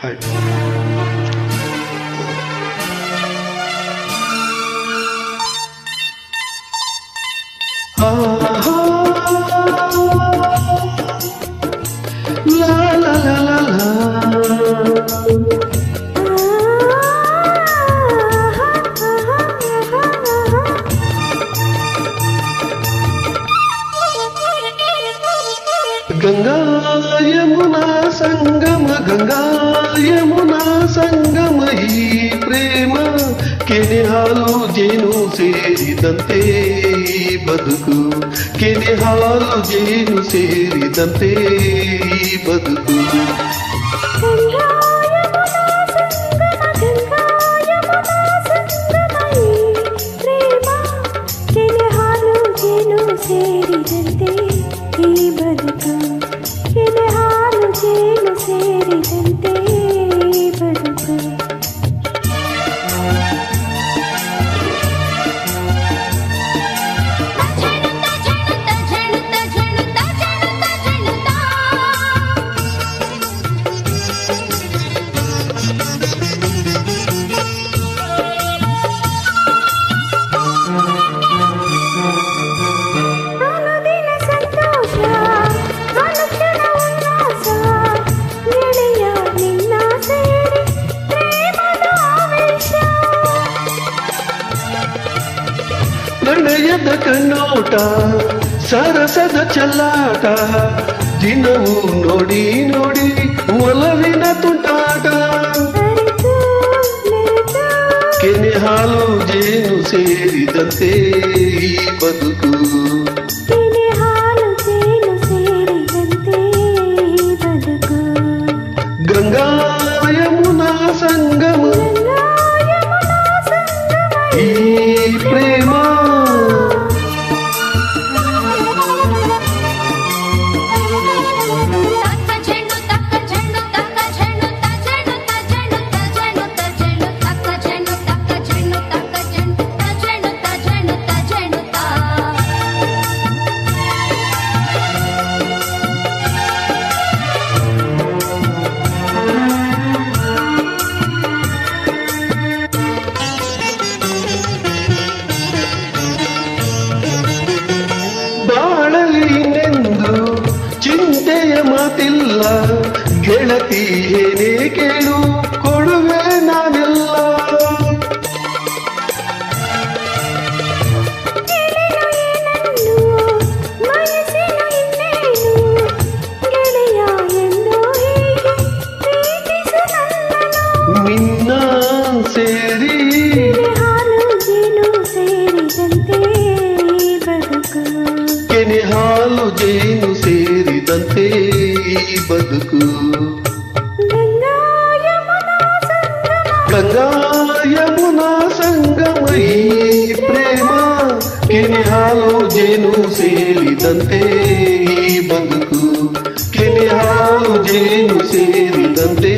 Hi. ಲಾ ಲಾ ಲಾ ಲಾ ಲಾ. ಗಂಗಾ ಯಮುನಾ ಸಂಗಮ, ಗಂಗಾ ಯಮುನಾ ಸಂಗಮ, ಈ ಪ್ರೇಮ ಕೆನೆ ಹಾಲು ಜೇನು ಸೇರಿದಂತೆ ಈ ಬದುಕು, ಕೆನೆ ಹಾಲು ಜೇನು ಸೇರಿದಂತೆ ಈ ಬದುಕು. ಸೇರಿದಂತೆ ಈ ಬದುಕು, ಕೆನೆ ಹಾಲು ಜೇನು ಸೇರಿದಂತೆ ಈ ಬದುಕು. ಪ್ರಣಯದ ಕಣ್ಣೋಟ, ಸರಸದ ಚೆಲ್ಲಾಟ, ದಿನವೂ ನೋಡಿ ನೋಡಿ ಒಲವಿನ ತುಂಟಾಟ. ಕೆನೆ ಹಾಲು ಜೇನು ಸೇರಿದಂತೆ ಈ ಬದುಕು, ಕೆನೆ ಹಾಲು ಜೇನು ಸೇರಿದಂತೆ ಈ ಬದುಕು. ಗಂಗಾ ಯಮುನಾ ಸಂಗಮ, ಈ ಪ್ರೇಮ ಬಾಳಲಿನೆಂದು ಚಿಂತೆಯ ಮಾತಿಲ್ಲ, ಗೆಳತಿ ಏನೇ ಕೇಳು ಕೊಡುವೆ ನಾನೆಲ್ಲ. ನಿನ್ನ ಸೇರಿ ಕೆನೆ ಹಾಲು ಜೇನು ಸೇರಿದಂತೆ ಈ ಬದುಕು. ಗಂಗಾ ಯಮುನಾ ಸಂಗಮ, ಈ ಪ್ರೇಮ ಕೆನೆ ಹಾಲು ಜೇನು ಸೇರಿದಂತೆ ಈ ಬದುಕು, ಕೆನೆ ಹಾಲು ಜೇನು ಸೇರಿದಂತೆ